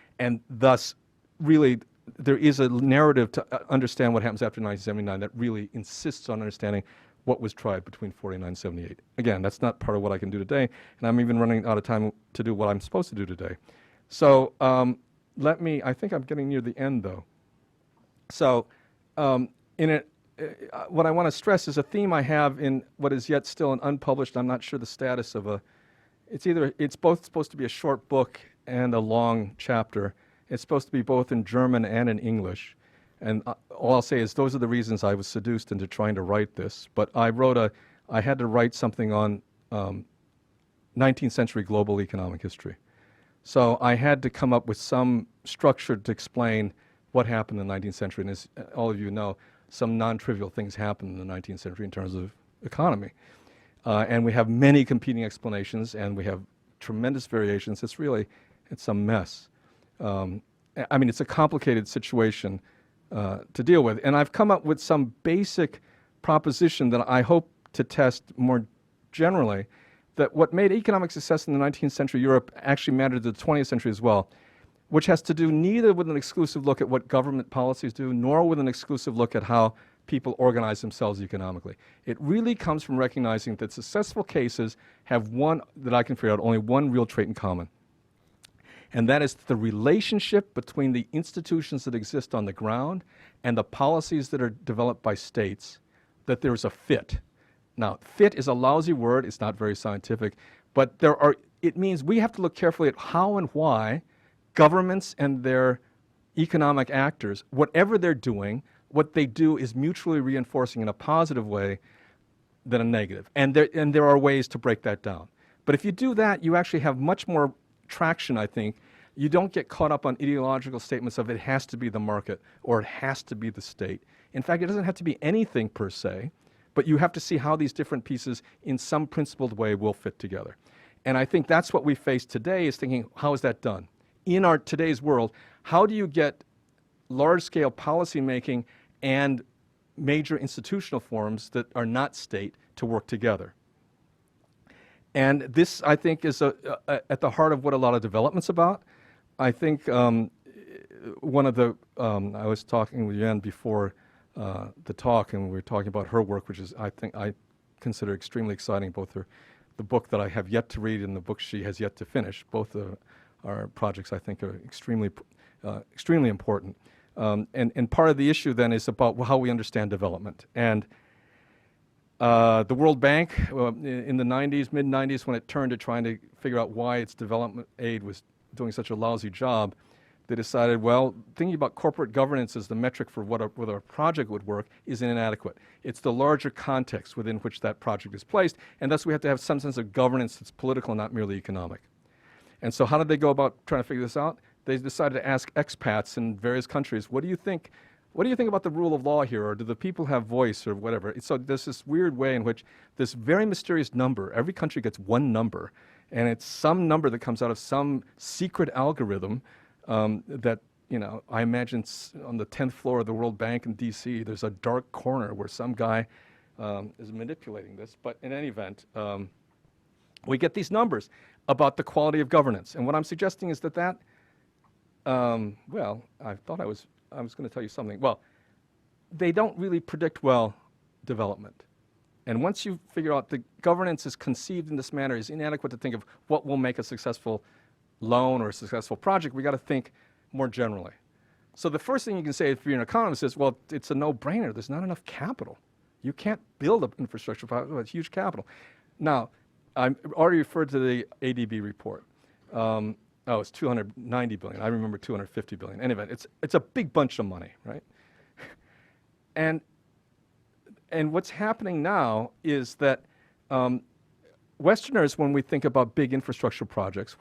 thus, really, there is a narrative to understand what happens after 1979 that really insists on understanding what was tried between 49 and 78. Again, that's not part of what I can do today, and I'm even running out of time to do what I'm supposed to do today. So I think I'm getting near the end, though. So in it, what I want to stress is a theme I have in what is yet still an unpublished, I'm not sure the status of it's both supposed to be a short book and a long chapter. It's supposed to be both in German and in English. And all I'll say is those are the reasons I was seduced into trying to write this. But I had to write something on 19th century global economic history. So I had to come up with some structure to explain what happened in the 19th century. And as all of you know, some non-trivial things happened in the 19th century in terms of economy. And we have many competing explanations, and we have tremendous variations. It's a mess. I mean, it's a complicated situation to deal with. And I've come up with some basic proposition that I hope to test more generally, that what made economic success in the 19th century Europe actually mattered to the 20th century as well, which has to do neither with an exclusive look at what government policies do, nor with an exclusive look at how people organize themselves economically. It really comes from recognizing that successful cases have only one real trait in common. And that is the relationship between the institutions that exist on the ground and the policies that are developed by states, that there's a fit. Now, fit is a lousy word. It's not very scientific. But it means we have to look carefully at how and why governments and their economic actors, whatever they're doing, what they do is mutually reinforcing in a positive way than a negative. And there are ways to break that down. But if you do that, you actually have much more traction, I think. You don't get caught up on ideological statements of it has to be the market or it has to be the state. In fact, it doesn't have to be anything per se, but you have to see how these different pieces in some principled way will fit together. And I think that's what we face today, is thinking, how is that done? In our today's world, how do you get large-scale policy making and major institutional forms that are not state to work together? And this, I think, is at the heart of what a lot of development's about. I think one of the, I was talking with Yen before the talk, and we were talking about her work, which is, I consider extremely exciting, both the book that I have yet to read and the book she has yet to finish. Both our projects, I think, are extremely important. And part of the issue then is about how we understand development. And the World Bank, in the 90s, mid-90s, when it turned to trying to figure out why its development aid was doing such a lousy job, they decided, well, thinking about corporate governance as the metric for whether a project would work is inadequate. It's the larger context within which that project is placed, and thus we have to have some sense of governance that's political, not merely economic. And so how did they go about trying to figure this out? They decided to ask expats in various countries, what do you think about the rule of law here, or do the people have voice, or whatever? So there's this weird way in which this very mysterious number, every country gets one number, and it's some number that comes out of some secret algorithm that, I imagine on the 10th floor of the World Bank in DC, there's a dark corner where some guy is manipulating this. But in any event, we get these numbers about the quality of governance. And what I'm suggesting is that well, I thought I was going to tell you something. Well, they don't really predict well development. And once you figure out the governance is conceived in this manner, is inadequate to think of what will make a successful loan or a successful project, we got to think more generally. So the first thing you can say if you're an economist is, well, it's a no-brainer. There's not enough capital. You can't build an infrastructure project with huge capital. Now, I already referred to the ADB report. It's 290 billion. I remember 250 billion. Anyway, it's a big bunch of money, right? And what's happening now is that Westerners, when we think about big infrastructure projects,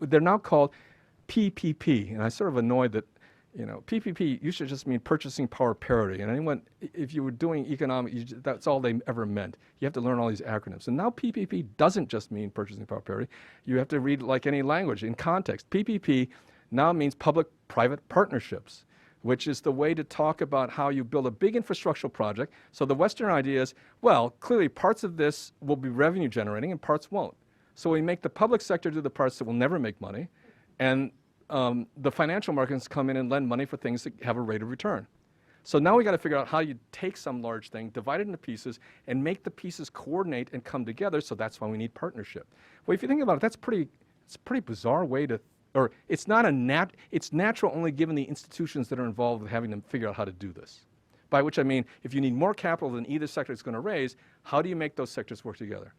they're now called PPP, and I'm sort of annoyed that, PPP used to just mean purchasing power parity, and anyone, if you were doing economics, that's all they ever meant. You have to learn all these acronyms. And now PPP doesn't just mean purchasing power parity. You have to read like any language in context. PPP now means public-private partnerships, which is the way to talk about how you build a big infrastructural project. So the Western idea is, well, clearly parts of this will be revenue generating and parts won't. So we make the public sector do the parts that will never make money, and the financial markets come in and lend money for things that have a rate of return. So now we got to figure out how you take some large thing, divide it into pieces, and make the pieces coordinate and come together. So that's why we need partnership. Well, if you think about it, it's a pretty bizarre way to, or it's not it's natural only given the institutions that are involved with having to figure out how to do this. by which I mean if you need more capital than either sector is going to raise, how do you make those sectors work together?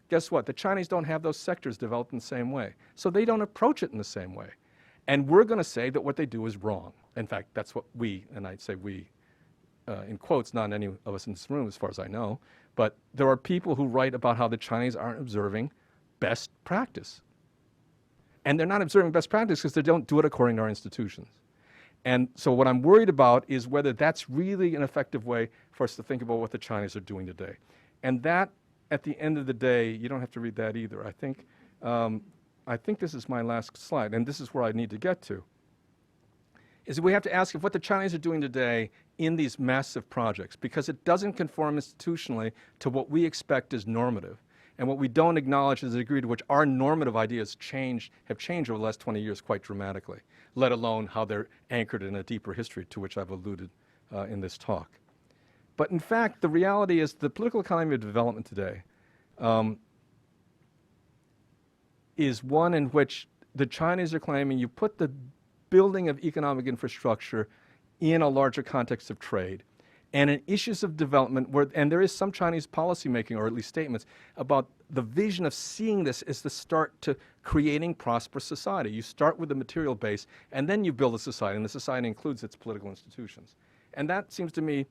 Guess what? The Chinese don't have those sectors developed in the same way. So they don't approach it in the same way. And we're going to say that what they do is wrong. In fact, that's what we, and I'd say we, in quotes, not any of us in this room as far as I know, but there are people who write about how the Chinese aren't observing best practice. And they're not observing best practice because they don't do it according to our institutions. And so what I'm worried about is whether that's really an effective way for us to think about what the Chinese are doing today. And that, at the end of the day, you don't have to read that either. I think this is my last slide, and this is where I need to get to, is that we have to ask if what the Chinese are doing today in these massive projects, because it doesn't conform institutionally to what we expect is normative. And what we don't acknowledge is the degree to which our normative ideas have changed over the last 20 years quite dramatically, let alone how they're anchored in a deeper history to which I've alluded in this talk. But in fact, the reality is the political economy of development today is one in which the Chinese are claiming you put the building of economic infrastructure in a larger context of trade. And in issues of development, and there is some Chinese policymaking, or at least statements, about the vision of seeing this as the start to creating prosperous society. You start with the material base, and then you build a society, and the society includes its political institutions. And that seems to me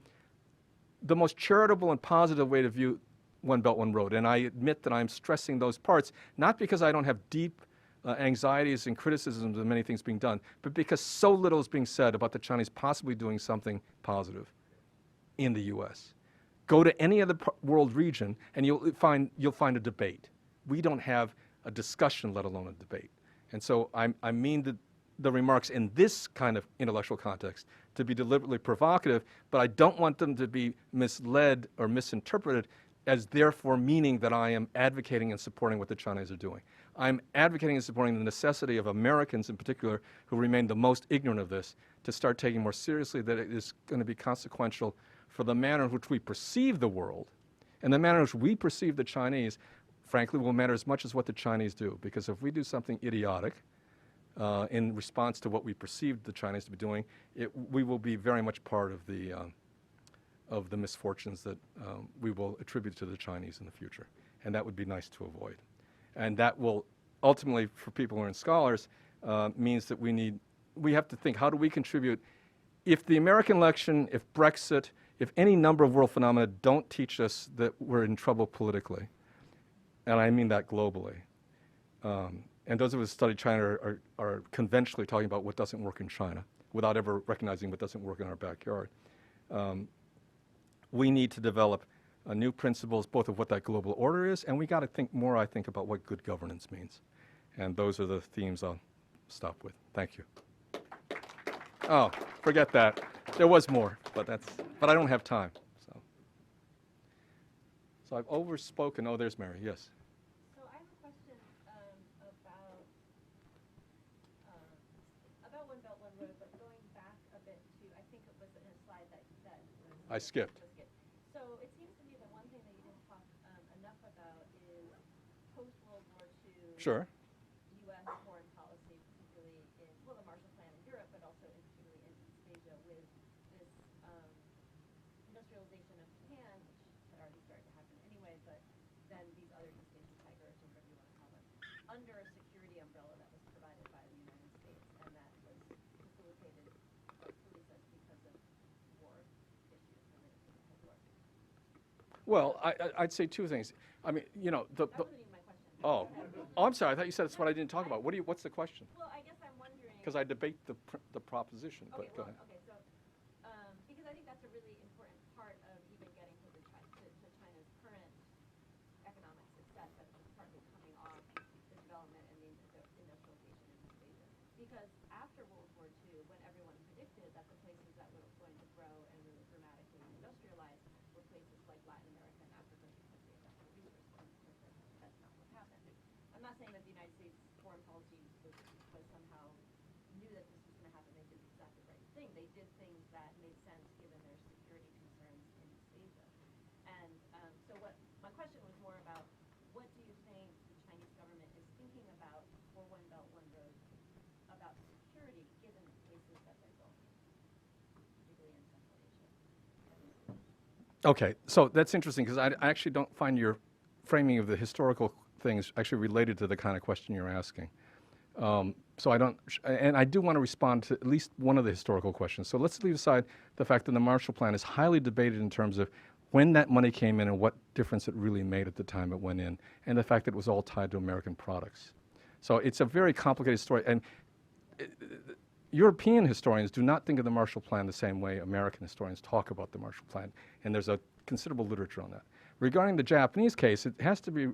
the most charitable and positive way to view One Belt, One Road. And I admit that I'm stressing those parts, not because I don't have deep anxieties and criticisms of many things being done, but because so little is being said about the Chinese possibly doing something positive in the U.S. Go to any other world region and you'll find a debate. We don't have a discussion, let alone a debate. And so I mean the remarks in this kind of intellectual context to be deliberately provocative, but I don't want them to be misled or misinterpreted as therefore meaning that I am advocating and supporting what the Chinese are doing. I'm advocating and supporting the necessity of Americans in particular, who remain the most ignorant of this, to start taking more seriously that it is going to be consequential for the manner in which we perceive the world. And the manner in which we perceive the Chinese, frankly, will matter as much as what the Chinese do. Because if we do something idiotic in response to what we perceive the Chinese to be doing, we will be very much part of the misfortunes that we will attribute to the Chinese in the future. And that would be nice to avoid. And that will ultimately, for people who are scholars, means that we have to think, how do we contribute? If the American election, if Brexit, if any number of world phenomena don't teach us that we're in trouble politically, and I mean that globally, and those of us who study China are conventionally talking about what doesn't work in China without ever recognizing what doesn't work in our backyard. We need to develop new principles, both of what that global order is, and we got to think more, I think, about what good governance means. And those are the themes I'll stop with. Thank you. Oh, forget that. There was more, but I don't have time. So I've overspoken. Oh, there's Mary. Yes.
So I have a question about One Belt, One Road, but going back a bit to, I think it was in a slide that
I skipped.
So it seems to me that one thing that you didn't talk enough about is post-World War II
Sure.
U.S. foreign policy, particularly in, the Marshall Plan in Europe, but also particularly in East Asia with this industrialization of Japan, which had already started to happen anyway, but then these other East Asian tigers, or whatever you want to call them, under a security umbrella that was provided by the United States, and that was facilitated, police us because of war issues related to the Cold War.
Well, I'd say two things. I mean,
That wasn't even my question.
Oh, I'm sorry. I thought you said that's what I didn't talk about. What's the question?
Well, I guess I'm wondering.
Because I debate the proposition,
Okay,
but go ahead.
okay, so because I think that's a really important part of even getting to China's current economic success that's partly coming off the development and the industrialization in East Asia. Because after World War II, when everyone predicted that the places that were going to grow and really dramatically industrialize were places like Latin America and Africa because they had natural resources, and of course that's not what happened. I'm not saying that the United States foreign policy was somehow knew that this was going to happen. They did exactly the right thing. They did things that made sense given their security concerns in East Asia. And so my question was more about, what do you think the Chinese government is thinking about for One Belt, One Road about security given the places that they're going, particularly in Central Asia?
Okay, so that's interesting because I actually don't find your framing of the historical things actually related to the kind of question you're asking. So I don't, and I do want to respond to at least one of the historical questions. So let's leave aside the fact that the Marshall Plan is highly debated in terms of when that money came in and what difference it really made at the time it went in, and the fact that it was all tied to American products. So it's a very complicated story, and European historians do not think of the Marshall Plan the same way American historians talk about the Marshall Plan, and there's a considerable literature on that. Regarding the Japanese case, it has to be,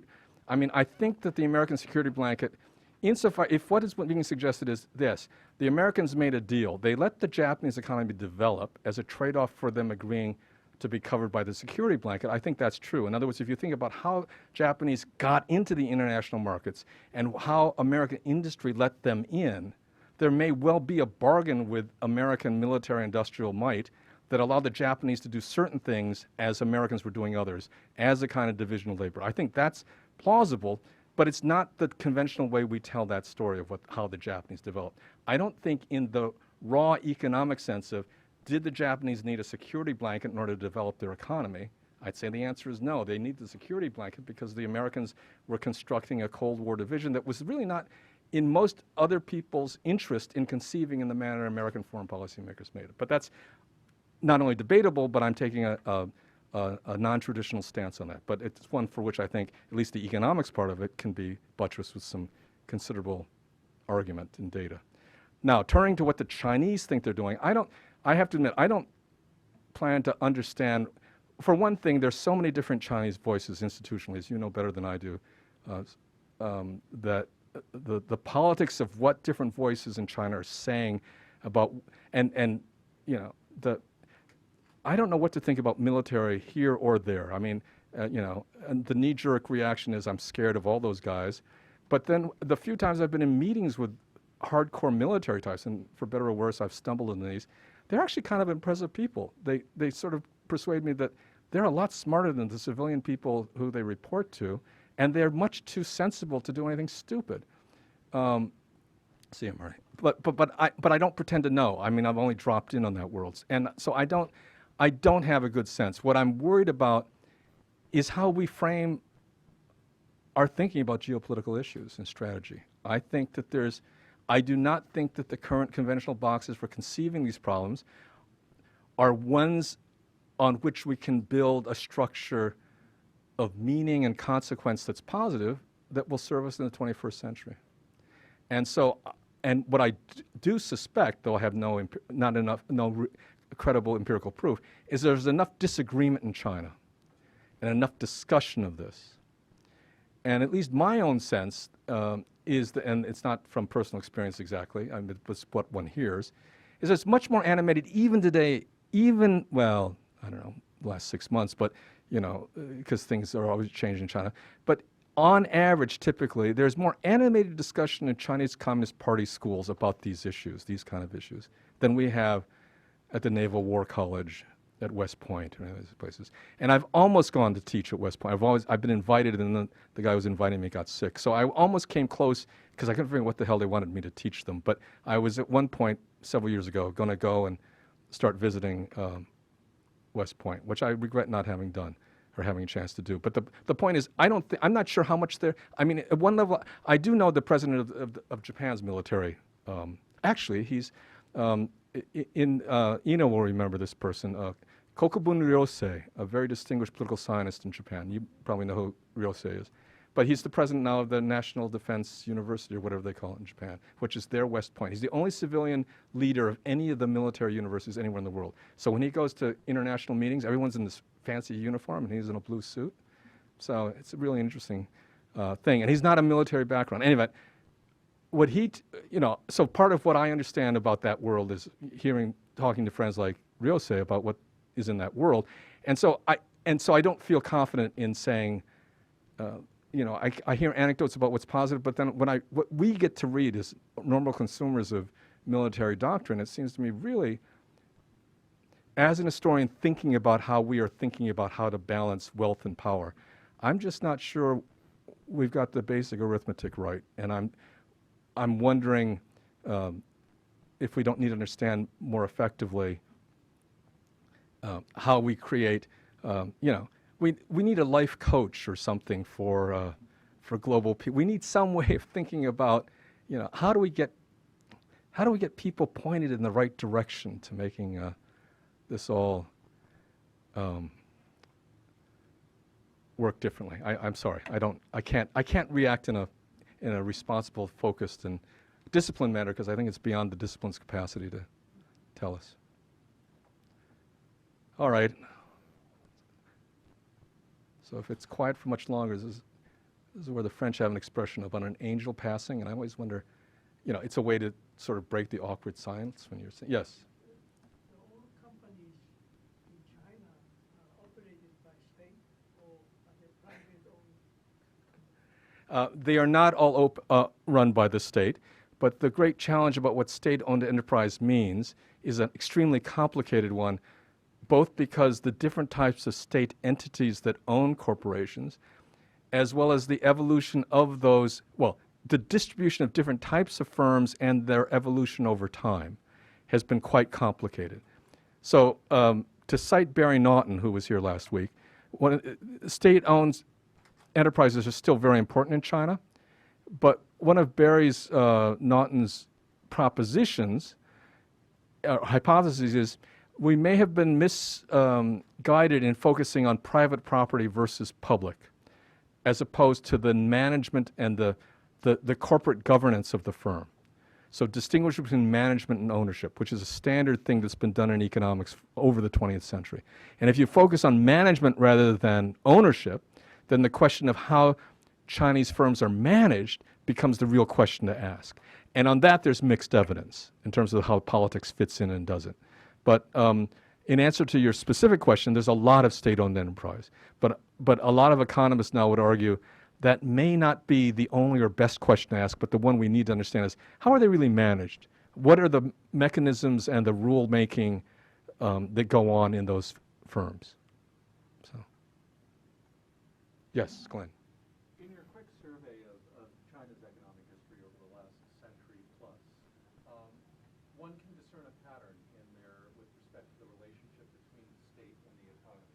I mean, I think that the American security blanket, insofar, if what is being suggested is this, the Americans made a deal. They let the Japanese economy develop as a trade-off for them agreeing to be covered by the security blanket. I think that's true. In other words, if you think about how Japanese got into the international markets and how American industry let them in, there may well be a bargain with American military industrial might that allowed the Japanese to do certain things as Americans were doing others, as a kind of division of labor. I think that's plausible, but it's not the conventional way we tell that story of how the Japanese developed. I don't think in the raw economic sense of, did the Japanese need a security blanket in order to develop their economy? I'd say the answer is no. They need the security blanket because the Americans were constructing a Cold War division that was really not in most other people's interest in conceiving in the manner American foreign policymakers made it. But that's not only debatable, but I'm taking a non-traditional stance on that. But it's one for which I think at least the economics part of it can be buttressed with some considerable argument and data. Now, turning to what the Chinese think they're doing, I have to admit, I don't plan to understand. For one thing, there's so many different Chinese voices institutionally, as you know better than I do, that the politics of what different voices in China are saying about, and you know, I don't know what to think about military here or there. I mean, you know, and the knee-jerk reaction is I'm scared of all those guys. But then the few times I've been in meetings with hardcore military types, and for better or worse, I've stumbled into these, they're actually kind of impressive people. They sort of persuade me that they're a lot smarter than the civilian people who they report to, and they're much too sensible to do anything stupid. See, I'm right. But I don't pretend to know. I mean, I've only dropped in on that world, and so I don't have a good sense. What I'm worried about is how we frame our thinking about geopolitical issues and strategy. I do not think that the current conventional boxes for conceiving these problems are ones on which we can build a structure of meaning and consequence that's positive that will serve us in the 21st century. And so, and what I do suspect, though I have no credible empirical proof, is there's enough disagreement in China and enough discussion of this. And at least my own sense is, and it's not from personal experience exactly, I mean, it's what one hears, is it's much more animated even today, well, I don't know, the last 6 months, but, you know, because things are always changing in China. But on average, typically, there's more animated discussion in Chinese Communist Party schools about these issues, these kind of issues, than we have at the Naval War College, at West Point, or any of these places. And I've almost gone to teach at West Point. I've been invited, and then the guy who was inviting me got sick. So I almost came close, because I couldn't figure out what the hell they wanted me to teach them. But I was at one point, several years ago, going to go and start visiting West Point, which I regret not having done or having a chance to do. But the point is, I'm not sure how much they're, I mean, at one level, I do know the president of Japan's military. Actually, he's, Ino will remember this person, Kokubun Ryosei, a very distinguished political scientist in Japan. You probably know who Ryosei is. But he's the president now of the National Defense University, or whatever they call it in Japan, which is their West Point. He's the only civilian leader of any of the military universities anywhere in the world. So when he goes to international meetings, everyone's in this fancy uniform, and he's in a blue suit. So it's a really interesting thing. And he's not a military background. Anyway, so part of what I understand about that world is talking to friends like Ryosei about what is in that world. And so I don't feel confident in saying, I hear anecdotes about what's positive, but then what we get to read as normal consumers of military doctrine, it seems to me really, as an historian thinking about how we are thinking about how to balance wealth and power, I'm just not sure we've got the basic arithmetic right. And I'm wondering if we don't need to understand more effectively how we create You know, we need a life coach or something for global people. We need some way of thinking about, you know, how do we get people pointed in the right direction to making this all work differently. I'm sorry. I can't react in a responsible, focused, and disciplined manner because I think it's beyond the discipline's capacity to tell us. All right. So if it's quiet for much longer, this is where the French have an expression about an angel passing, and I always wonder, you know, it's a way to sort of break the awkward silence when you're saying, yes?
The oil companies in China are operated by state or are they private owned?
They are not all run by the state, but the great challenge about what state-owned enterprise means is an extremely complicated one, both because the different types of state entities that own corporations, as well as the evolution of those, well, the distribution of different types of firms and their evolution over time has been quite complicated. So to cite Barry Naughton, who was here last week, state-owned enterprises are still very important in China, but one of Barry's Naughton's propositions, hypotheses is we may have been misguided in focusing on private property versus public, as opposed to the management and the corporate governance of the firm. So distinguish between management and ownership, which is a standard thing that's been done in economics over the 20th century. And if you focus on management rather than ownership, then the question of how Chinese firms are managed becomes the real question to ask. And on that, there's mixed evidence in terms of how politics fits in and doesn't. But in answer to your specific question, there's a lot of state-owned enterprise. But a lot of economists now would argue that may not be the only or best question to ask, but the one we need to understand is, how are they really managed? What are the mechanisms and the rule-making that go on in those firms? So, yes, Glenn.
In your quick survey of China's economic history over the last century plus, one can discern a pattern in there with respect to the relationship between the state and the economy.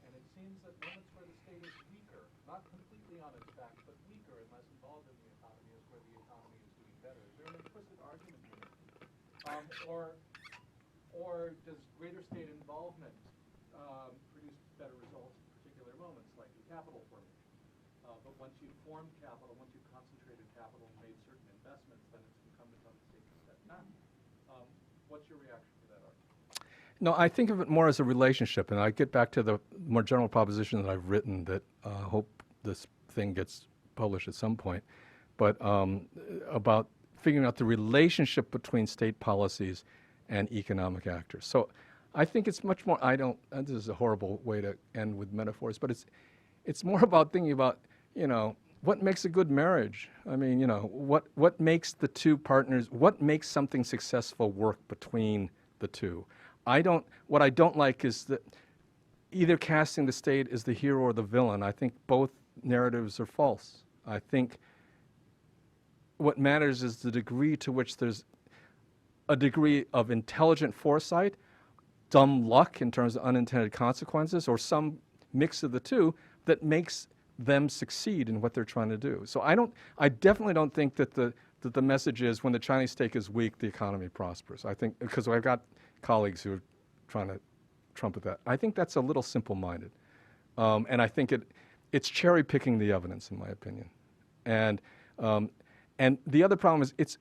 And it seems that moments where the state is weaker, not completely on its back, but weaker and less involved in the economy is where the economy is doing better. Is there an implicit argument here? Or does greater state involvement produce better results in particular moments, like the capital formation? But once you've formed capital, once you've concentrated capital and made certain investments, then it's incumbent on the state to step back. What's your reaction to that argument?
No, I think of it more as a relationship, and I get back to the more general proposition that I've written that I hope this thing gets published at some point, but about figuring out the relationship between state policies and economic actors. So I think it's much more, this is a horrible way to end with metaphors, but it's more about thinking about, you know, what makes a good marriage? I mean, you know, what makes the two partners, what makes something successful work between the two? What I don't like is that either casting the state as the hero or the villain. I think both narratives are false. I think what matters is the degree to which there's a degree of intelligent foresight, dumb luck in terms of unintended consequences, or some mix of the two that makes them succeed in what they're trying to do. So I definitely don't think that the message is when the Chinese state is weak, the economy prospers. I think, because I've got colleagues who are trying to trumpet that. I think that's a little simple-minded. And I think it's cherry-picking the evidence, in my opinion. And the other problem is it's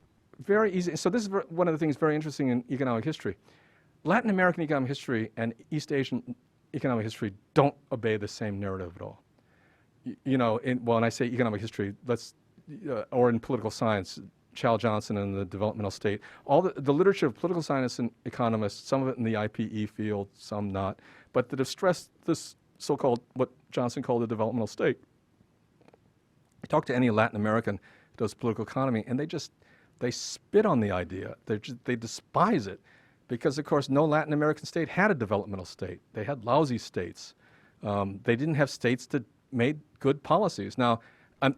very easy. So this is one of the things very interesting in economic history. Latin American economic history and East Asian economic history don't obey the same narrative at all. You know, when I say economic history, or in political science, Chal Johnson and the developmental state, all the literature of political scientists and economists, some of it in the IPE field, some not, but that have stressed this so-called, what Johnson called the developmental state. Talk to any Latin American who does political economy, and they spit on the idea. They despise it because, of course, no Latin American state had a developmental state. They had lousy states. They didn't have states that made good policies. Now,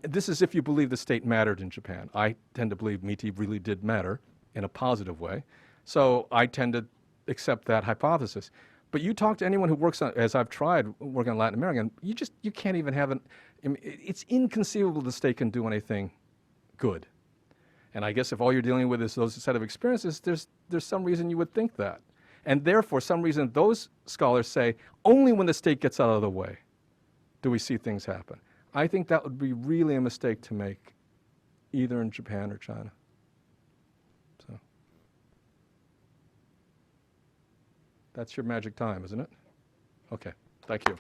this is if you believe the state mattered in Japan. I tend to believe MITI really did matter in a positive way. So I tend to accept that hypothesis. But you talk to anyone who works on, as I've tried working on Latin America, and you can't even have I mean, it's inconceivable the state can do anything good. And I guess if all you're dealing with is those set of experiences, there's some reason you would think that. And therefore, some reason those scholars say, only when the state gets out of the way do we see things happen. I think that would be really a mistake to make, either in Japan or China. So that's your magic time, isn't it? Okay, thank you.